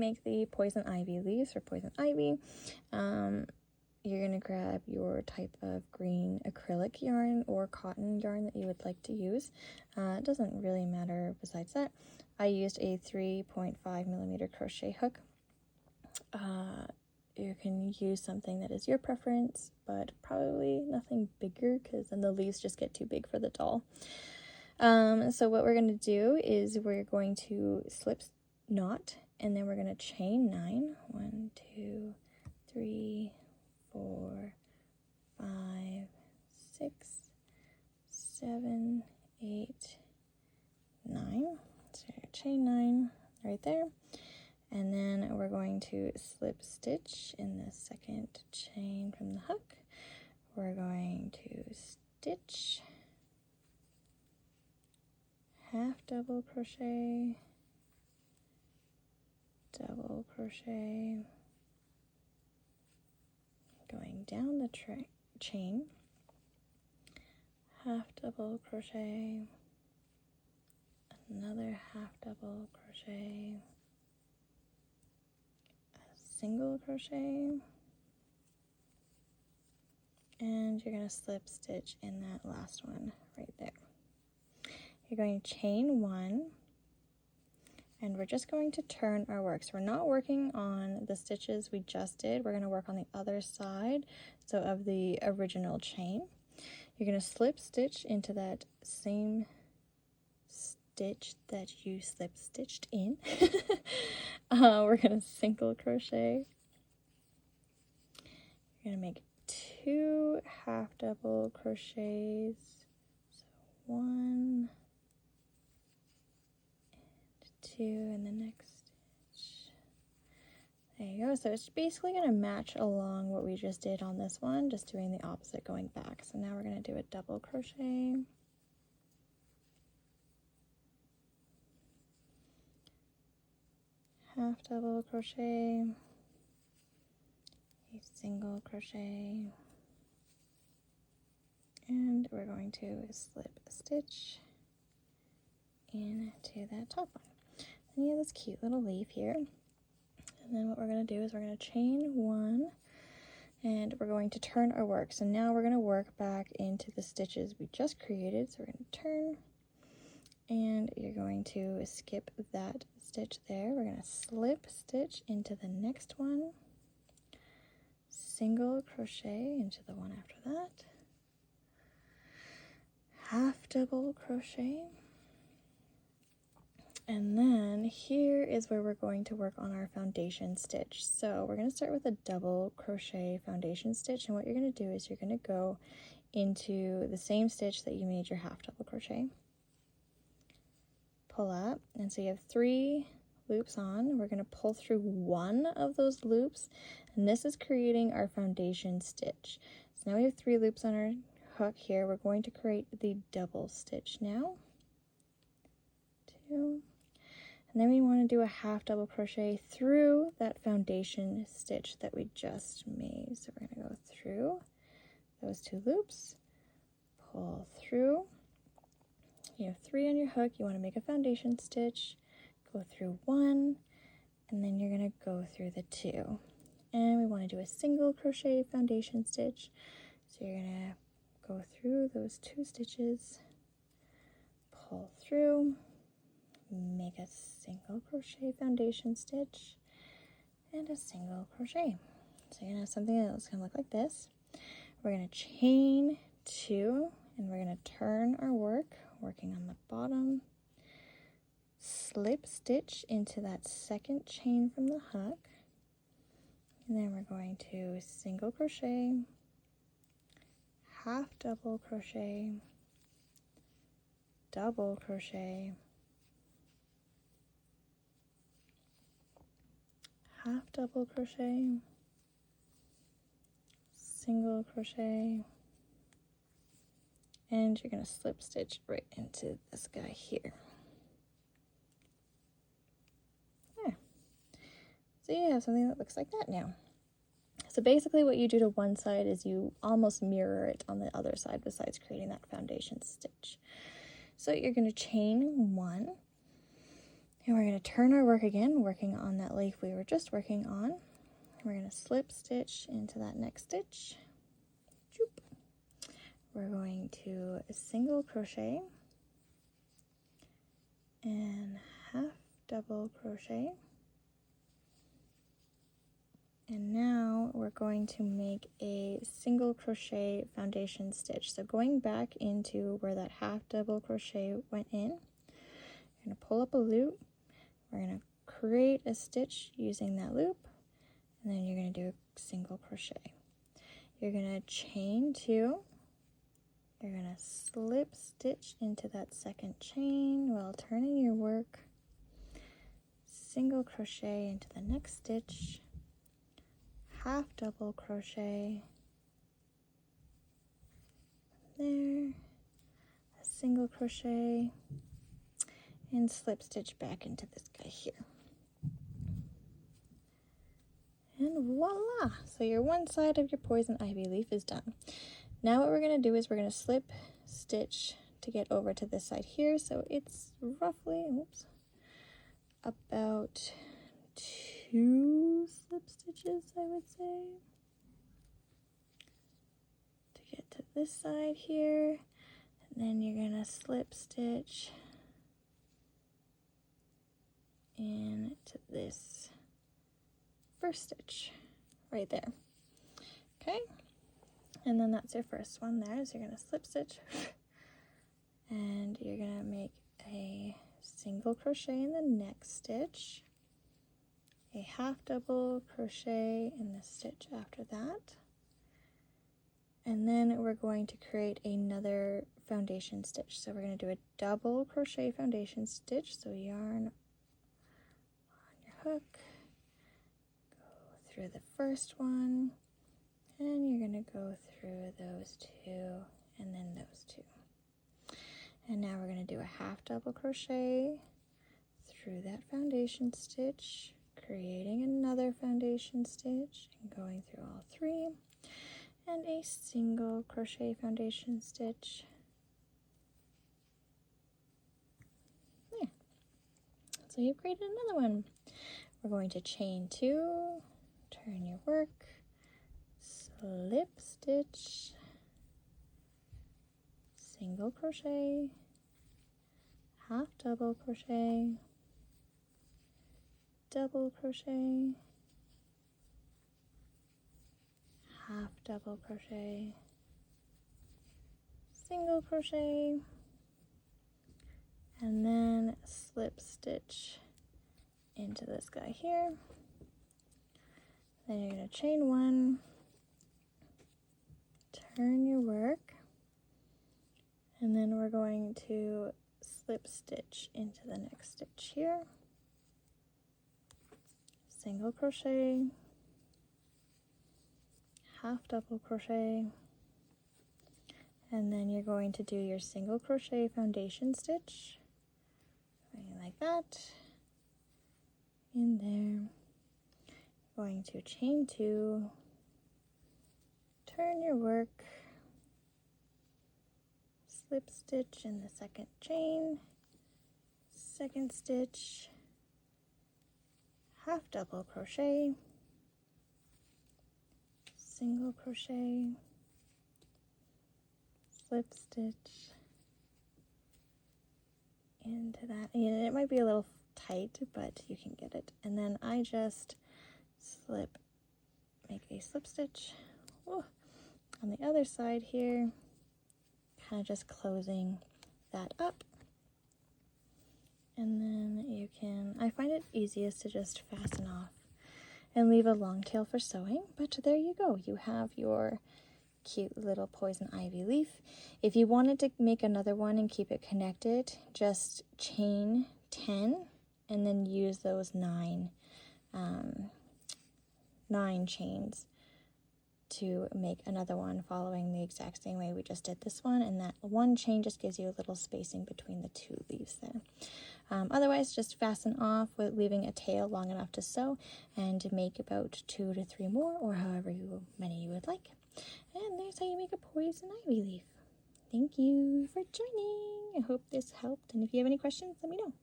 make the poison ivy leaves for poison ivy. You're going to grab your type of green acrylic yarn or cotton yarn that you would like to use. It doesn't really matter besides that. I used a 3.5mm crochet hook. You can use something that is your preference, but probably nothing bigger because then the leaves just get too big for the doll. So what we're going to do is we're going to slip knot, and then we're going to chain 9. 1, 2, 3, 4, 5, 6, 7, 8, 9. So chain 9 right there. And then we're going to slip stitch in the second chain from the hook. We're going to stitch, half double crochet, double crochet, going down the chain, half double crochet, another half double crochet, a single crochet, and you're going to slip stitch in that last one right there. You're going to chain 1, and we're just going to turn our work. So we're not working on the stitches we just did. We're going to work on the other side, so of the original chain. You're going to slip stitch into that same stitch that you slip stitched in. We're going to single crochet. You're going to make 2 half double crochets. So 1 and 2 in the next stitch. There you go. So it's basically going to match along what we just did on this one, just doing the opposite going back. So now we're going to do a double crochet. Half double crochet, a single crochet, and we're going to slip a stitch into that top one. And you have this cute little leaf here. And then what we're going to do is we're going to chain 1, and we're going to turn our work. So now we're going to work back into the stitches we just created. So we're going to turn, and you're going to skip that stitch there. We're going to slip stitch into the next one, single crochet into the one after that, half double crochet, and then here is where we're going to work on our foundation stitch. So we're going to start with a double crochet foundation stitch, and what you're going to do is you're going to go into the same stitch that you made your half double crochet, pull up, and so you have 3 loops on. We're going to pull through one of those loops, and this is creating our foundation stitch. So now we have 3 loops on our hook here. We're going to create the double stitch now, 2, and then we want to do a half double crochet through that foundation stitch that we just made. So we're going to go through those 2 loops, pull through. You have 3 on your hook. You want to make a foundation stitch, go through 1, and then you're going to go through the 2. And we want to do a single crochet foundation stitch. So you're going to go through those 2 stitches, pull through, make a single crochet foundation stitch, and a single crochet. So you're going to have something that's going to look like this. We're going to chain 2, and we're going to turn our work, working on the bottom, slip stitch into that second chain from the hook, and then we're going to single crochet, half double crochet, double crochet, half double crochet, single crochet, and you're going to slip stitch right into this guy here. There. So you have something that looks like that now. So basically what you do to one side is you almost mirror it on the other side besides creating that foundation stitch. So you're going to chain 1, and we're going going to turn our work again, working on that leaf we were just working on. We're going to slip stitch into that next stitch. We're going to single crochet and half double crochet. And now we're going to make a single crochet foundation stitch. So going back into where that half double crochet went in, you're going to pull up a loop. We're going to create a stitch using that loop, and then you're going to do a single crochet. You're going to chain 2. You're going to slip stitch into that second chain while turning your work. Single crochet into the next stitch. Half double crochet there, a single crochet, and slip stitch back into this guy here. And voila! So your one side of your poison ivy leaf is done. Now what we're going to do is we're going to slip stitch to get over to this side here. So it's roughly, about 2 slip stitches, I would say, to get to this side here. And then you're going to slip stitch into this first stitch right there. Okay, and then that's your first one there. So you're going to slip stitch and you're going to make a single crochet in the next stitch, a half double crochet in the stitch after that, and then we're going to create another foundation stitch. So we're going to do a double crochet foundation stitch. So yarn on your hook, go through the first one, and you're going to go through those 2 and then those 2. And now we're going to do a half double crochet through that foundation stitch, creating another foundation stitch and going through all 3, and a single crochet foundation stitch. There. So you've created another one. We're going to chain 2, turn your work, slip stitch, single crochet, half double crochet, double crochet, half double crochet, single crochet, and then slip stitch into this guy here. Then you're going to chain 1, turn your work, and then we're going to slip stitch into the next stitch here, single crochet, half double crochet, and then you're going to do your single crochet foundation stitch, like that, in there. Going to chain 2, turn your work, slip stitch in the second chain, second stitch, half double crochet, single crochet, slip stitch into that. And it might be a little tight, but you can get it. And then I just make a slip stitch on the other side here, kind of just closing that up. And then you can, I find it easiest to just fasten off and leave a long tail for sewing, but there you go. You have your cute little poison ivy leaf. If you wanted to make another one and keep it connected, just chain 10 and then use those 9 chains to make another one following the exact same way we just did this one, and that one chain just gives you a little spacing between the 2 leaves there. Otherwise, just fasten off with leaving a tail long enough to sew and make about 2 to 3 more, or however many you would like. And there's how you make a poison ivy leaf. Thank you for joining. I hope this helped, and if you have any questions, let me know.